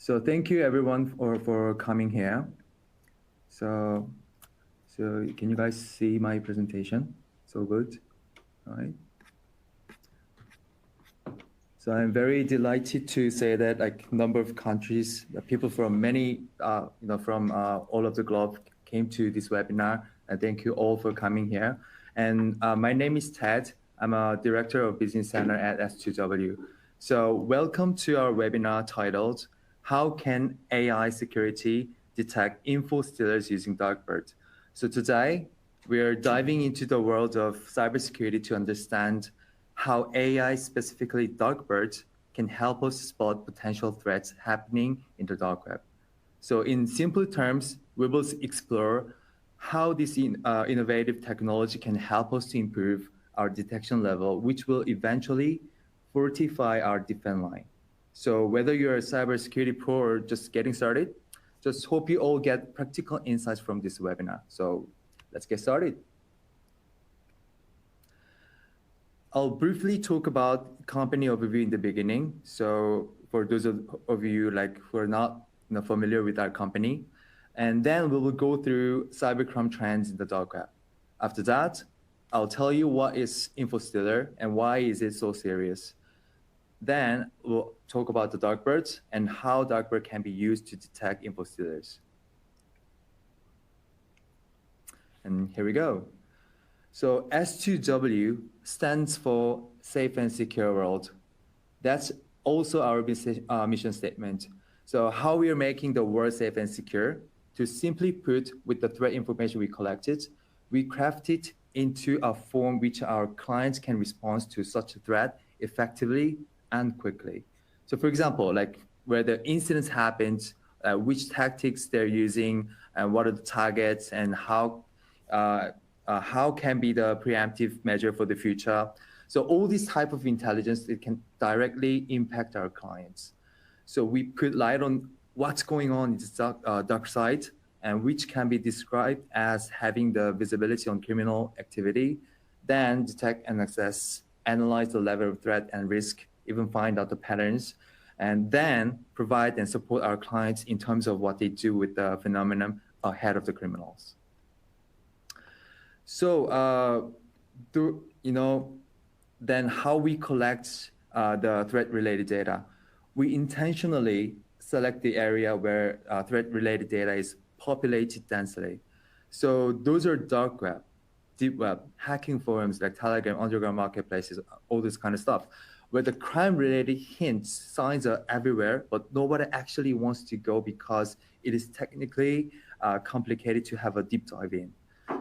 So thank you everyone for coming here. So, so can you guys see my presentation? So good, all right. So I'm very delighted to say that like number of countries, people from many, from all of the globe came to this webinar. And thank you all for coming here. And my name is Ted. I'm a director of business center at S2W. So welcome to our webinar titled, How Can AI Security Detect Info Stealers Using DarkBERT? So today we're diving into the world of cybersecurity to understand how AI, specifically DarkBERT, can help us spot potential threats happening in the dark web. So in simple terms, we will explore how this innovative technology can help us to improve our detection level, which will eventually fortify our defense line. So whether you're a cybersecurity pro or just getting started, just hope you all get practical insights from this webinar. So let's get started. I'll briefly talk about company overview in the beginning. So for those of you who are not familiar with our company, and then we will go through cybercrime trends in the dark web. After that, I'll tell you what is InfoStealer and why is it so serious. Then we'll talk about the DarkBERT and how DarkBERT can be used to detect InfoStealers. And here we go. So S2W stands for Safe and Secure World. That's also our mission statement. So how we are making the world safe and secure, to simply put, with the threat information we collected, we craft it into a form which our clients can respond to such a threat effectively and quickly. So for example, like where the incidents happened, which tactics they're using, and what are the targets, and how can be the preemptive measure for the future. So all this type of intelligence, it can directly impact our clients. So we put light on what's going on in the dark side, and which can be described as having the visibility on criminal activity, then detect and assess, analyze the level of threat and risk, even find out the patterns, and then provide and support our clients in terms of what they do with the phenomenon ahead of the criminals. So, then how we collect the threat-related data. We intentionally select the area where threat-related data is populated densely. So those are dark web, deep web, hacking forums like Telegram, underground marketplaces, all this kind of stuff, where the crime-related hints, signs are everywhere, but nobody actually wants to go because it is technically complicated to have a deep dive in.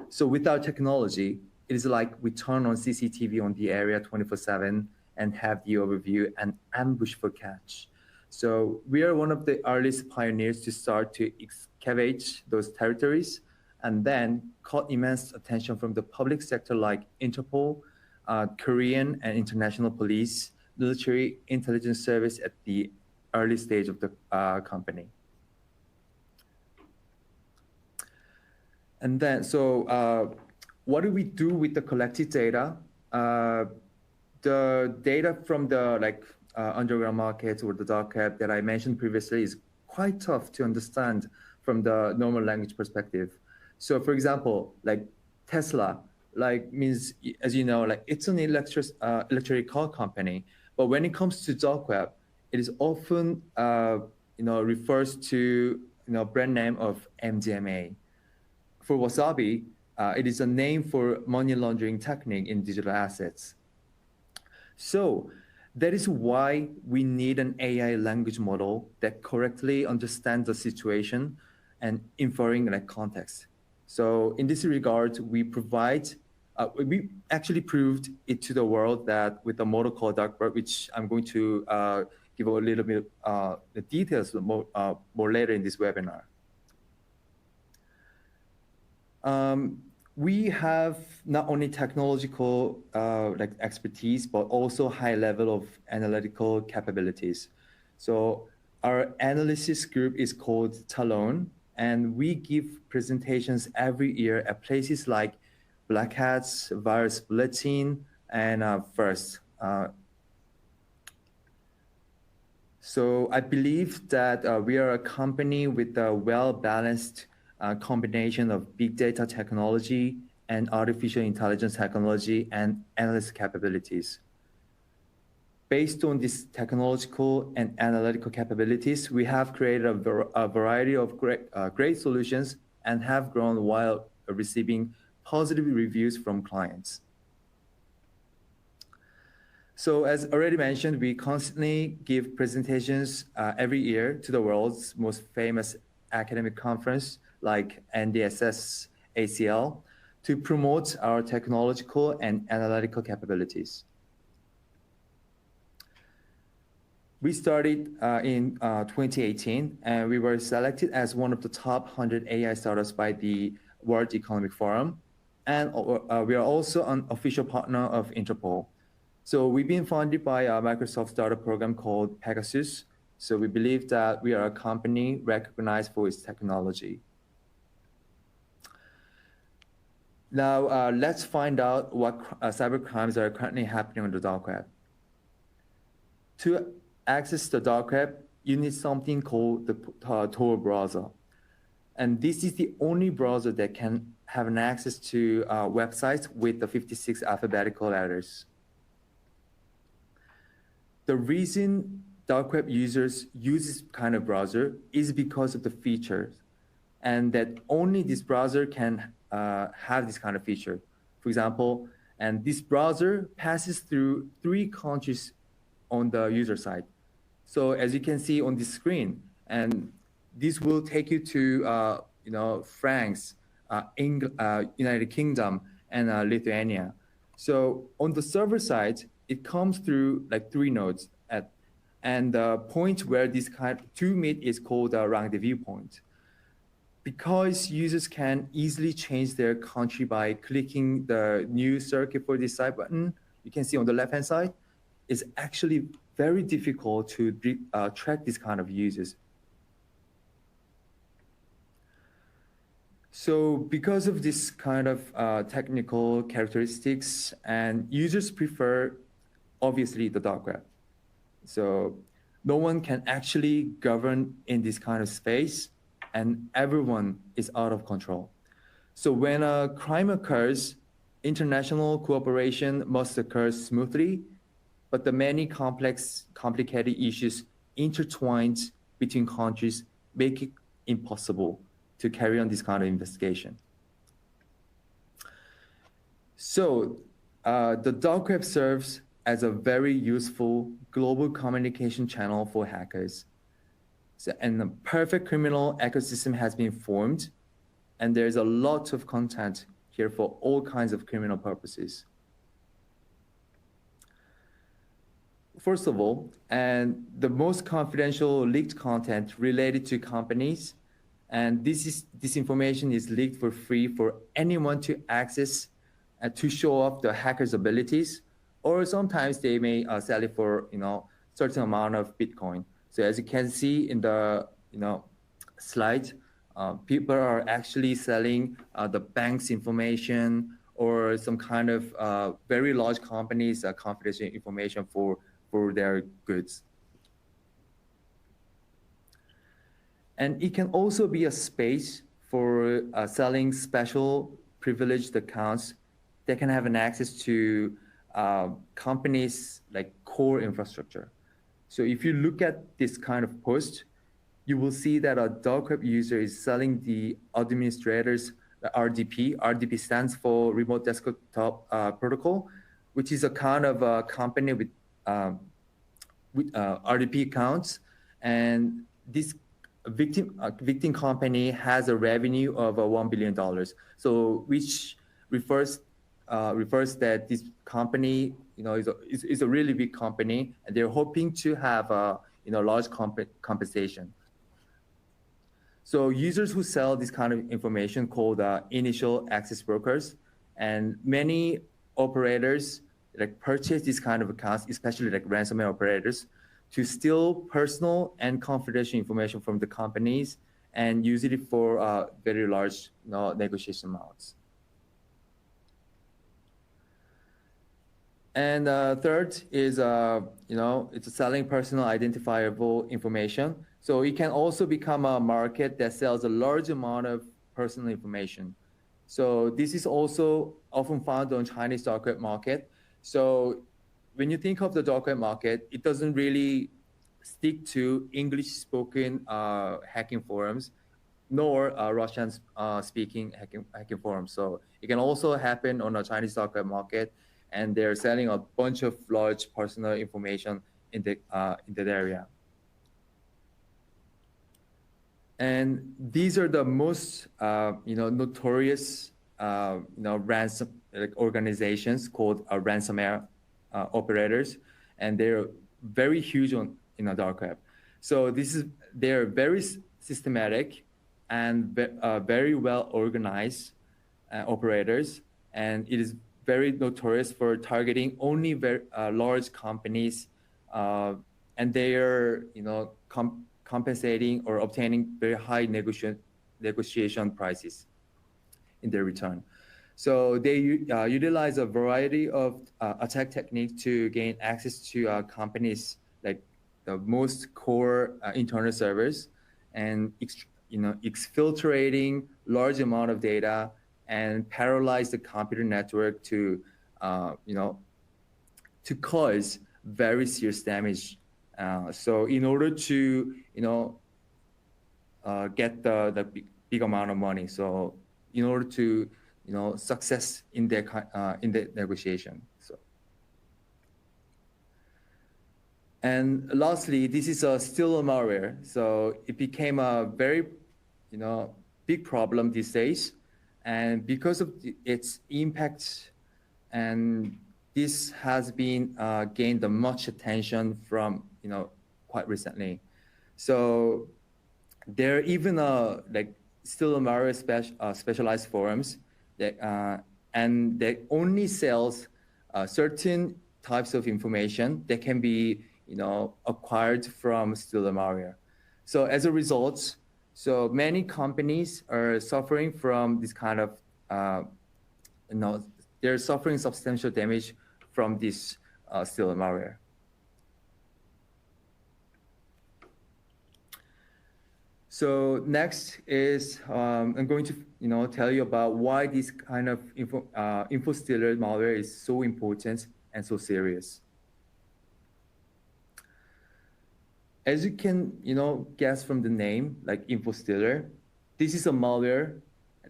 So with our technology, it is like we turn on CCTV on the area 24/7 and have the overview and ambush for catch. So we are one of the earliest pioneers to start to excavate those territories and then caught immense attention from the public sector like Interpol, Korean and international police, military intelligence service at the early stage of the company. And then, so what do we do with the collected data? The data from the underground markets or the dark web that I mentioned previously is quite tough to understand from the normal language perspective. So for example, like Tesla, means, as you know, it's an electric car company, but when it comes to dark web, it is often, refers to, brand name of MDMA. For Wasabi, it is a name for money laundering technique in digital assets. So that is why we need an AI language model that correctly understands the situation and inferring context. So in this regard, we actually proved it to the world that with a model called DarkBERT, which I'm going to give a little bit the details more later in this webinar. We have not only technological expertise, but also high level of analytical capabilities. So our analysis group is called Talon, and we give presentations every year at places like Black Hats, Virus Bulletin, and FIRST. So I believe that we are a company with a well-balanced combination of big data technology and artificial intelligence technology and analyst capabilities. Based on these technological and analytical capabilities, we have created a variety of great solutions and have grown while receiving positive reviews from clients. So as already mentioned, we constantly give presentations every year to the world's most famous academic conference like NDSS ACL to promote our technological and analytical capabilities. We started in 2018, and we were selected as one of the top 100 AI startups by the World Economic Forum. And we are also an official partner of Interpol. So we've been funded by a Microsoft startup program called Pegasus. So we believe that we are a company recognized for its technology. Now, let's find out what cyber crimes are currently happening on the dark web. To access the dark web, you need something called the Tor browser. And this is the only browser that can have an access to websites with the 56 alphabetical letters. The reason dark web users use this kind of browser is because of the features, and that only this browser can have this kind of feature. For example, and this browser passes through 3 countries on the user side. So as you can see on this screen, and this will take you to France, United Kingdom, and Lithuania. So on the server side, it comes through like 3 nodes, and the point where this kind to meet is called a rendezvous point. Because users can easily change their country by clicking the new circuit for this side button, you can see on the left-hand side, it's actually very difficult to track this kind of users. So because of this kind of technical characteristics, and users prefer, obviously, the dark web. So no one can actually govern in this kind of space, and everyone is out of control. So when a crime occurs, international cooperation must occur smoothly, but the many complicated issues intertwined between countries make it impossible to carry on this kind of investigation. So the dark web serves as a very useful global communication channel for hackers. So, and the perfect criminal ecosystem has been formed, and there's a lot of content here for all kinds of criminal purposes. First of all, and the most confidential leaked content related to companies, and this information is leaked for free for anyone to access and to show off the hacker's abilities, or sometimes they may sell it for certain amount of Bitcoin. So as you can see in the slide, people are actually selling the bank's information or some kind of very large companies' confidential information for their goods. And it can also be a space for selling special privileged accounts that can have an access to companies like core infrastructure. So if you look at this kind of post, you will see that a dark web user is selling the administrator's RDP. RDP stands for Remote Desktop Protocol, which is a kind of a company with RDP accounts. And this victim company has a revenue of $1 billion. So which refers that this company is a really big company, and they're hoping to have a large compensation. So users who sell this kind of information called initial access brokers, and many operators purchase this kind of accounts, especially ransomware operators, to steal personal and confidential information from the companies and use it for very large negotiation amounts. And third is, it's selling personal identifiable information. So it can also become a market that sells a large amount of personal information. So this is also often found on Chinese dark web market. So when you think of the dark web market, it doesn't really stick to English spoken hacking forums, nor Russian speaking hacking forums. So it can also happen on a Chinese dark web market, and they're selling a bunch of large personal information in that area. And these are the most notorious ransom organizations called ransomware operators, and they're very huge on dark web. So they're very systematic and very well organized operators, and it is very notorious for targeting only very large companies, and they are compensating or obtaining very high negotiation prices in their return. So they utilize a variety of attack techniques to gain access to companies like the most core internal servers, and exfiltrating large amount of data and paralyze the computer network to cause very serious damage. So in order to get the big amount of money, so in order to success in the negotiation. So, and lastly, this is still a malware. So it became a very big problem these days, and because of its impact, and this has been gained much attention from quite recently. So there are even still a malware specialized forums that and that only sells certain types of information that can be acquired from still a malware. So as a result, so many companies are suffering from this kind of they're suffering substantial damage from this still malware. So next is I'm going to tell you about why this kind of info stealer malware is so important and so serious. As you can guess from the name, like info stealer, this is a malware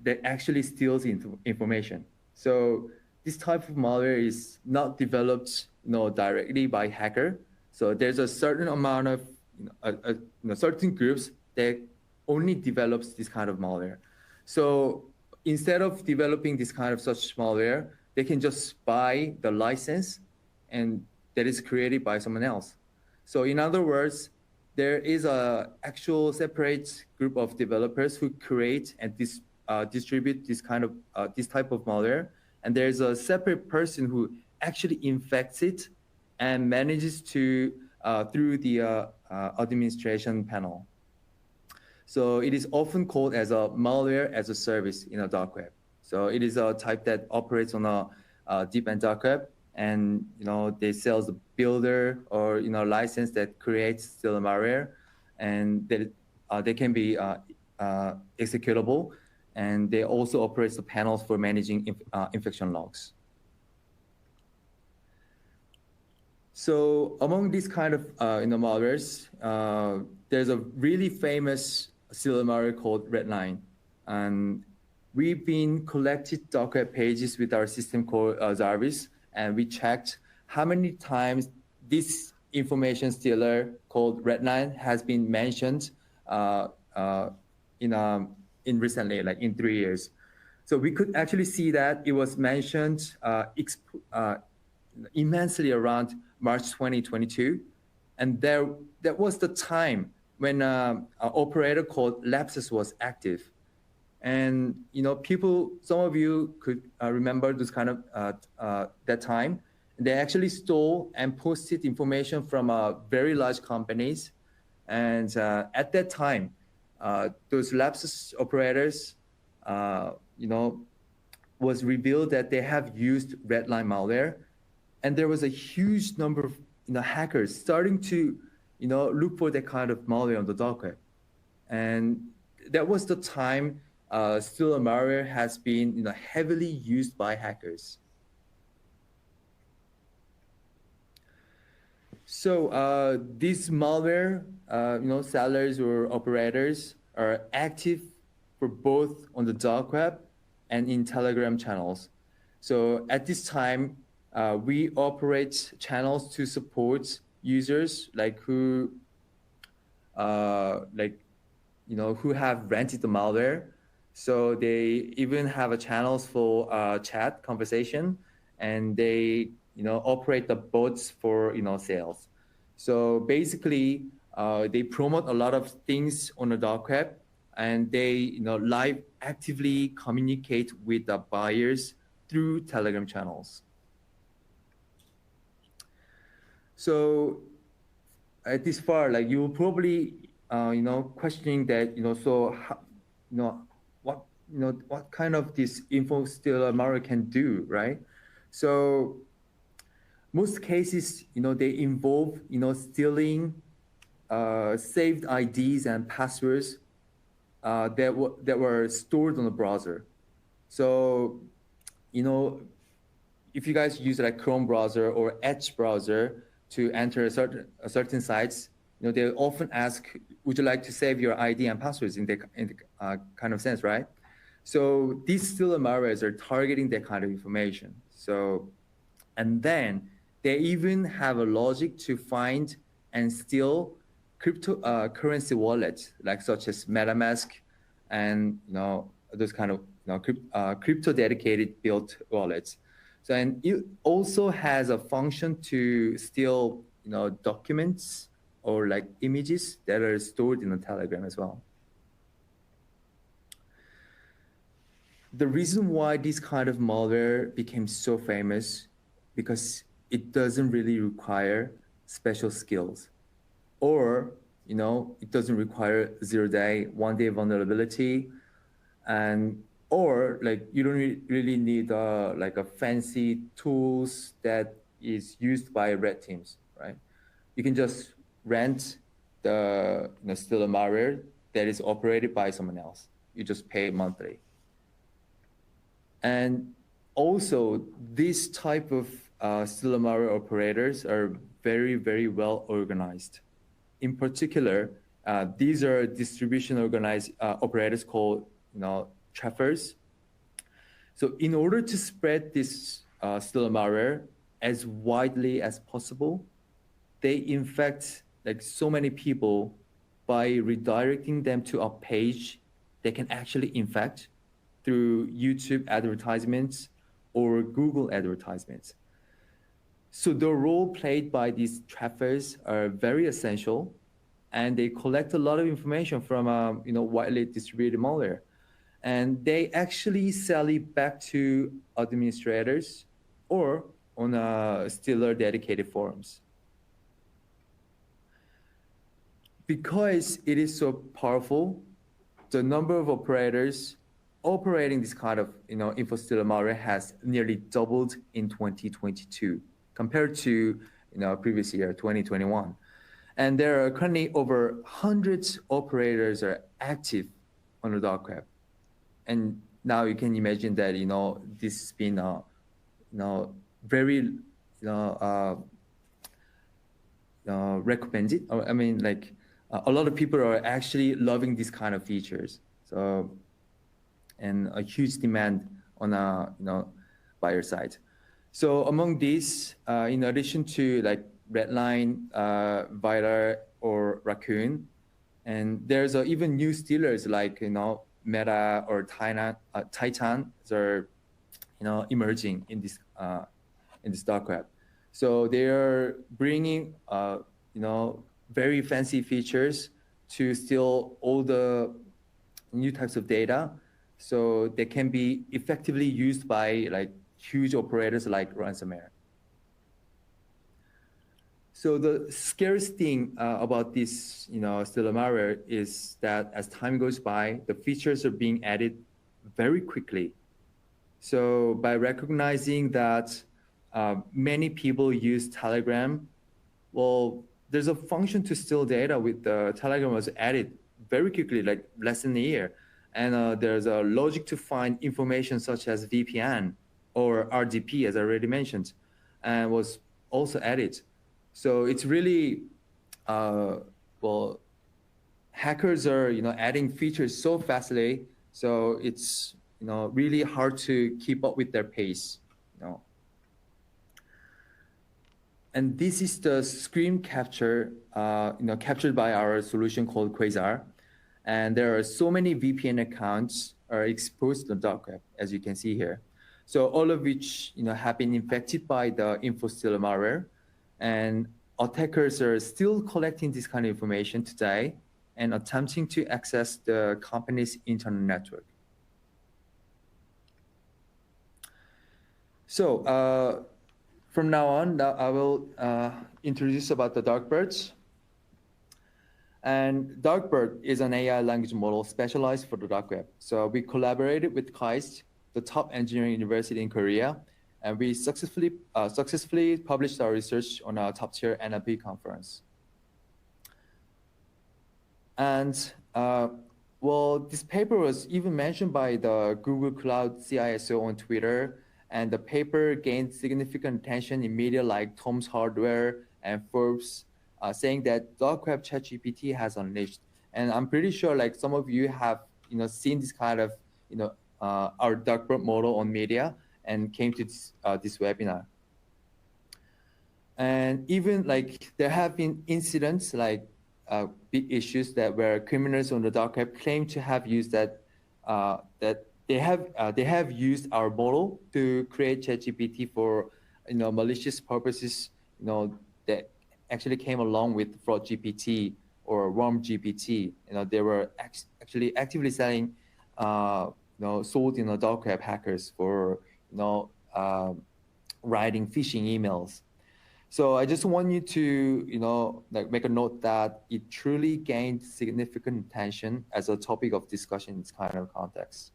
that actually steals information. So this type of malware is not developed directly by hacker. So there's a certain amount of certain groups that only develops this kind of malware. So instead of developing this kind of such malware, they can just buy the license and that is created by someone else. So in other words, there is a actual separate group of developers who create and distribute this type of malware, and there's a separate person who actually infects it and manages to through the administration panel. So it is often called as a malware as a service in a dark web. So it is a type that operates on a deep and dark web, and they sell the builder or license that creates still a malware, and they can be executable, and they also operate the panels for managing infection logs. So among these kind of malwares, there's a really famous still malware called Redline, and we've been collected dark web pages with our system called Zarvis, and we checked how many times this information stealer called Redline has been mentioned in recently, like in 3 years. So we could actually see that it was mentioned immensely around March 2022, and that was the time when an operator called Lapsus was active. And some of you could remember this kind of that time. They actually stole and posted information from very large companies, and at that time, those Lapsus operators, was revealed that they have used Redline malware, And there was a huge number of hackers starting to look for that kind of malware on the dark web. And that was the time still malware has been heavily used by hackers. So these malware sellers or operators are active for both on the dark web and in Telegram channels. So at this time, we operate channels to support users who who have rented the malware. So they even have channels for chat conversation, and they operate the bots for sales. So basically, they promote a lot of things on the dark web, and they live actively communicate with the buyers through Telegram channels. So at this far, you will probably questioning that so how, what kind of this info stealer malware can do, right? So most cases they involve stealing saved IDs and passwords that were stored on the browser. So if you guys use Chrome browser or Edge browser to enter a certain sites, they often ask, would you like to save your ID and passwords in the kind of sense, right? So these stealer malwares are targeting that kind of information. So, and then they even have a logic to find and steal cryptocurrency wallets, such as MetaMask and those kind of crypto dedicated built wallets. So, and it also has a function to steal documents or images that are stored in a Telegram as well. The reason why this kind of malware became so famous, because it doesn't really require special skills, or it doesn't require 0-day, 1-day vulnerability, and or you don't really need a fancy tools that is used by red teams, right? You can just rent the stealer malware that is operated by someone else. You just pay monthly. And also, this type of stealer malware operators are very, very well organized. In particular, these are distribution organized operators called trappers. So in order to spread this stealer malware as widely as possible, they infect so many people by redirecting them to a page they can actually infect through YouTube advertisements or Google advertisements. So the role played by these trappers are very essential, and they collect a lot of information from widely distributed malware, and they actually sell it back to administrators or on stealer dedicated forums. Because it is so powerful, the number of operators operating this kind of info stealer malware has nearly doubled in 2022 compared to previous year 2021, and there are currently over hundreds operators are active on the dark web. And now you can imagine that this has been very recommended. I mean, a lot of people are actually loving these kind of features. So, and a huge demand on buyer side. So among these, in addition to Redline, Vilar, or Raccoon, and there's even new stealers Meta or Titan are emerging in this dark web. So they are bringing very fancy features to steal all the new types of data, so they can be effectively used by huge operators like ransomware. So the scariest thing about this stealer malware is that as time goes by, the features are being added very quickly. So by recognizing that many people use Telegram. Well, there's a function to steal data with the Telegram was added very quickly, like less than a year. And there's a logic to find information such as VPN or RDP, as I already mentioned, and was also added. So it's really, well, hackers are, adding features so fastly. So it's, really hard to keep up with their pace, And this is the screen capture, captured by our solution called Quasar. And there are so many VPN accounts are exposed to the dark web, as you can see here. So all of which, have been infected by the info-stealer malware. And attackers are still collecting this kind of information today and attempting to access the company's internal network. So from now on, I will introduce about the DarkBERT. And DarkBERT is an AI language model specialized for the dark web. So we collaborated with KAIST, the top engineering university in Korea, and we successfully published our research on a top-tier NLP conference. And well, this paper was even mentioned by the Google Cloud CISO on Twitter, and the paper gained significant attention in media like Tom's Hardware and Forbes, saying that dark web ChatGPT has unleashed. And I'm pretty sure like some of you have seen this kind of our DarkBERT model on media and came to this webinar. And even like there have been incidents like big issues that where criminals on the dark web claim to have used that they have used our model to create ChatGPT for malicious purposes that actually came along with fraud GPT or worm GPT. They were actually actively selling sold dark web hackers for writing phishing emails. So I just want you to make a note that it truly gained significant attention as a topic of discussion in this kind of context.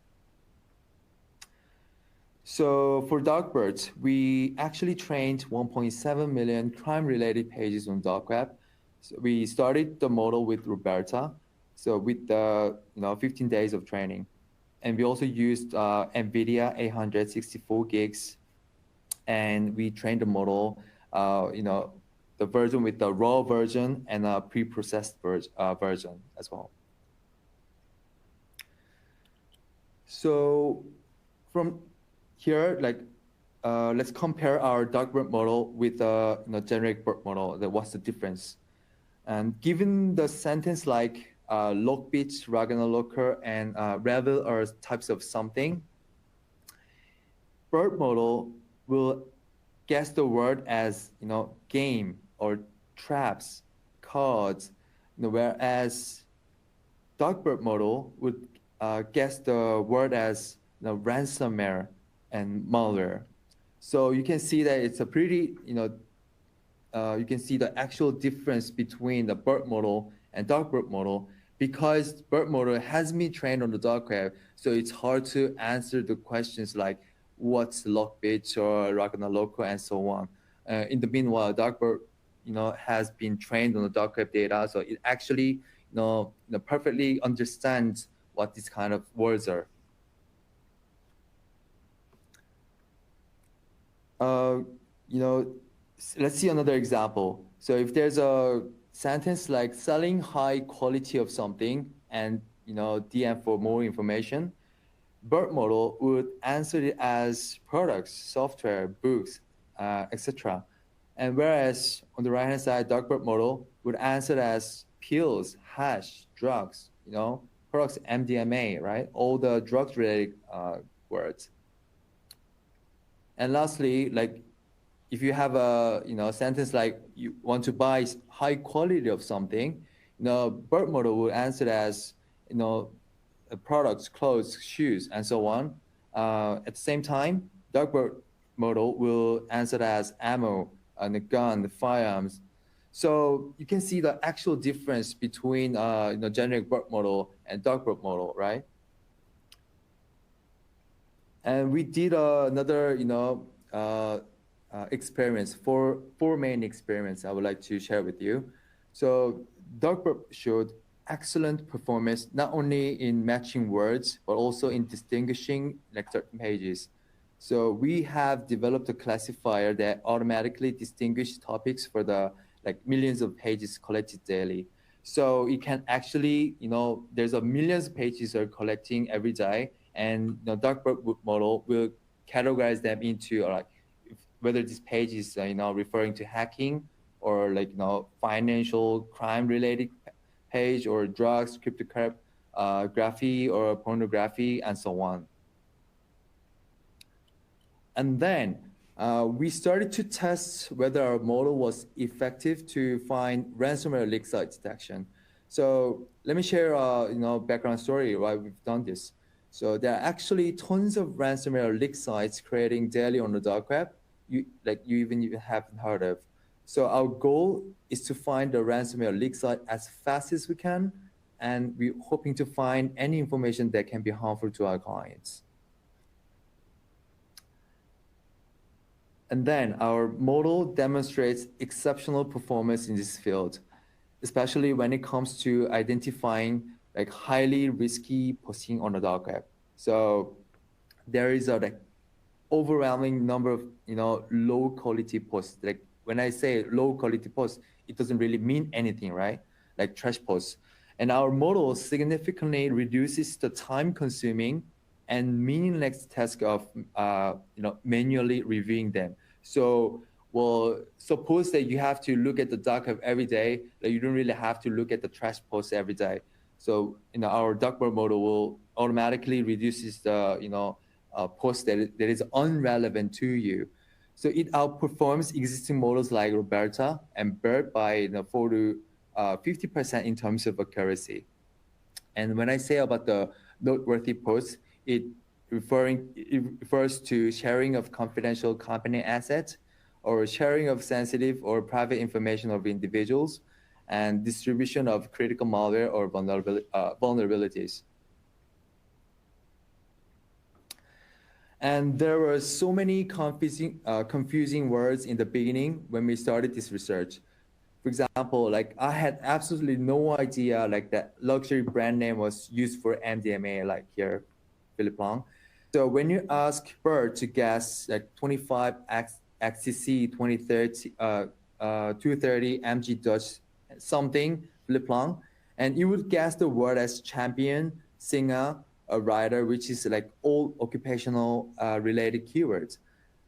So for DarkBERT, we actually trained 1.7 million crime-related pages on dark web. So we started the model with Roberta, so with the 15 days of training, and we also used NVIDIA 864 gigs, and we trained the model, the version with the raw version and a pre-processed version as well. So from here, let's compare our DarkBERT model with the generic BERT model. What's the difference? And given the sentence like Lockbit, Ragnarloker, and Revel are types of something, BERT model will guess the word as game or traps, cards, whereas DarkBERT model would guess the word as ransomware and malware. So you can see that it's a pretty, you can see the actual difference between the BERT model and DarkBERT model, because BERT model has been trained on the dark web, so it's hard to answer the questions like what's Lockbit or Ragnarloker and so on. In the meanwhile, DarkBERT, has been trained on the dark web data, so it actually, perfectly understands what these kind of words are. Let's see another example. So if there's a sentence like selling high quality of something and DM for more information, BERT model would answer it as products, software, books, etc. And whereas on the right-hand side, DarkBERT model would answer it as pills, hash, drugs, products, MDMA, right? All the drugs-related words. And lastly, like if you have a sentence like you want to buy high quality of something, BERT model will answer it as products, clothes, shoes, and so on. At the same time, DarkBERT model will answer it as ammo and the gun, the firearms. So you can see the actual difference between generic BERT model and DarkBERT model, right? And we did another experiments, four main experiments I would like to share with you. So DarkBERT showed excellent performance not only in matching words but also in distinguishing like certain pages. So we have developed a classifier that automatically distinguishes topics for the like millions of pages collected daily. So it can actually, there's a millions of pages are collecting every day, and the DarkBERT model will categorize them into like whether this page is referring to hacking or like financial crime related page or drugs, cryptography or pornography and so on. And then we started to test whether our model was effective to find ransomware leak site detection. So let me share background story why we've done this. So there are actually tons of ransomware leak sites creating daily on the dark web you even haven't heard of. So our goal is to find the ransomware leak site as fast as we can, and we're hoping to find any information that can be harmful to our clients. And then our model demonstrates exceptional performance in this field, especially when it comes to identifying like highly risky posting on the dark web. So there is a overwhelming number of low quality posts. Like when I say low quality posts, it doesn't really mean anything, right? Like trash posts. And our model significantly reduces the time consuming and meaningless task of manually reviewing them. So well, suppose that you have to look at the dark web every day, that you don't really have to look at the trash posts every day. So our DarkBERT model will automatically reduces the post that is unrelevant to you. So it outperforms existing models like Roberta and BERT by 4 to 50% in terms of accuracy. And when I say about the noteworthy posts, it refers to sharing of confidential company assets or sharing of sensitive or private information of individuals and distribution of critical malware or vulnerabilities. And there were so many confusing words in the beginning when we started this research. For example, like I had absolutely no idea like that luxury brand name was used for MDMA, like here, Philip Long. So when you ask BERT to guess like 25 XCC 230 MG Dutch something, Philip Long, and you would guess the word as champion, singer, a writer, which is like all occupational related keywords.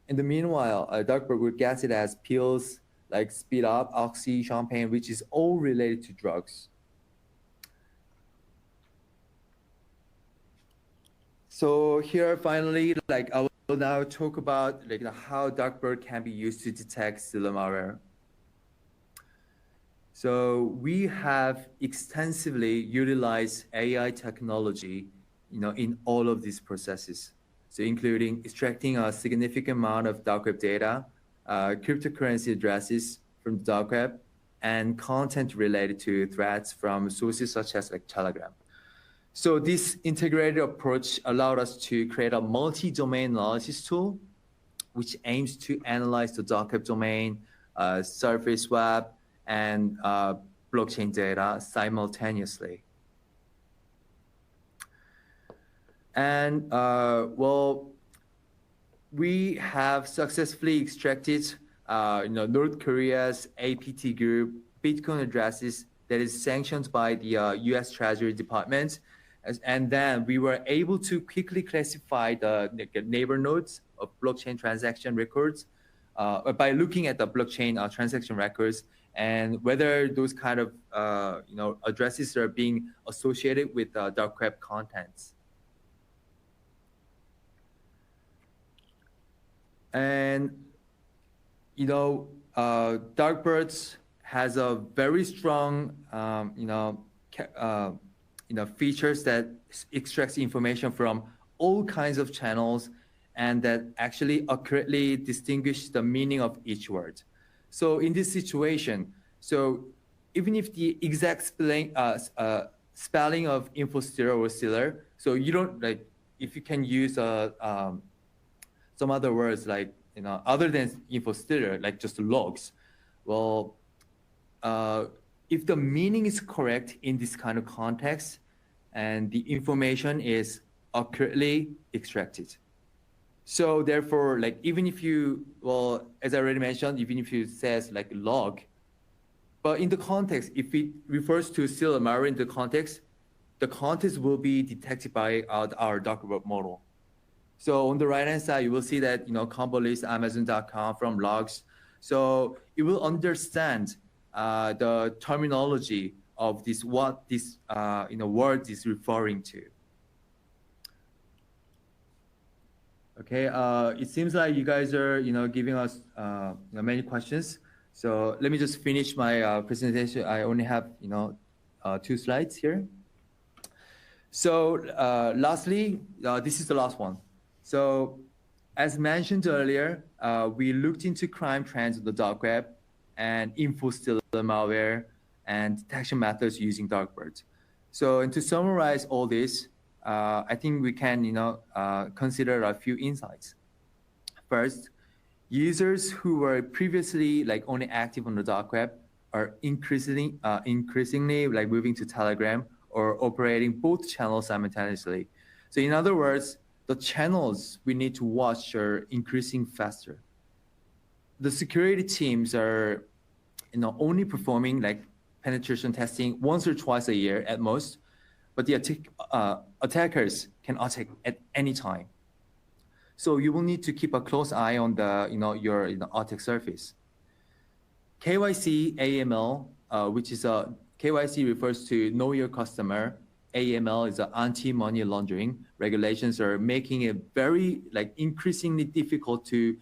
In the meanwhile, DarkBERT would guess it as pills, like speed up, oxy, champagne, which is all related to drugs. So here, finally, like I will now talk about like how DarkBERT can be used to detect cellular malware. So we have extensively utilized AI technology in all of these processes. So including extracting a significant amount of dark web data, cryptocurrency addresses from the dark web, and content related to threats from sources such as like Telegram. So this integrated approach allowed us to create a multi-domain analysis tool, which aims to analyze the dark web domain, surface web, and blockchain data simultaneously. And well, we have successfully extracted North Korea's APT group Bitcoin addresses that is sanctioned by the US Treasury Department. And then we were able to quickly classify the neighbor nodes of blockchain transaction records by looking at the blockchain transaction records and whether those kind of addresses are being associated with dark web contents. And DarkBERT has a very strong features that extracts information from all kinds of channels and that actually accurately distinguish the meaning of each word. So in this situation, so even if the exact spelling of infostiller or stiller, so you don't like if you can use some other words like other than info stealer, like just logs. Well, if the meaning is correct in this kind of context and the information is accurately extracted. So therefore, like even if you, well, as I already mentioned, even if you says like log, but in the context, if it refers to still a malware in the context will be detected by our DarkBERT model. So on the right-hand side, you will see that, combo list Amazon.com from logs. So it will understand the terminology of this, what this, word is referring to. Okay, it seems like you guys are, giving us many questions. So let me just finish my presentation. I only have, 2 slides here. So lastly, this is the last one. So as mentioned earlier, we looked into crime trends on the dark web and info stealer malware and detection methods using DarkBERT. So, and to summarize all this, I think we can, consider a few insights. First, users who were previously like only active on the dark web are increasingly like moving to Telegram or operating both channels simultaneously. So in other words, the channels we need to watch are increasing faster. The security teams are, only performing like penetration testing once or twice a year at most, but the attackers can attack at any time. So you will need to keep a close eye on the, your attack surface. KYC, AML, which is a KYC refers to know your customer. AML is anti-money laundering. Regulations are making it very like increasingly difficult to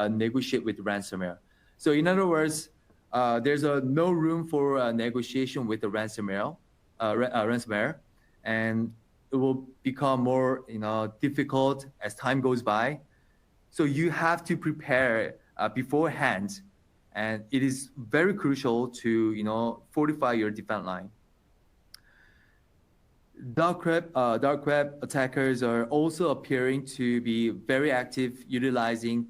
negotiate with ransomware. So in other words, there's no room for negotiation with the ransomware, and it will become more difficult as time goes by. So you have to prepare beforehand, and it is very crucial to fortify your defense line. Dark web attackers are also appearing to be very active utilizing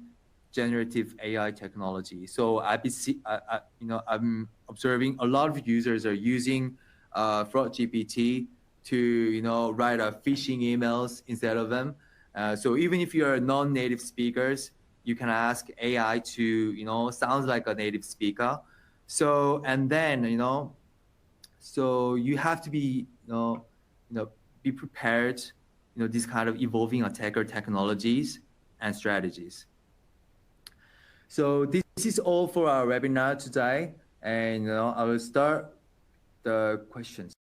generative AI technology. So I'm observing a lot of users are using fraud GPT to write phishing emails instead of them. So even if you're non-native speakers, you can ask AI to sounds like a native speaker. So and then so you have to be be prepared these kind of evolving attacker technologies and strategies. So this is all for our webinar today, and I will start the questions.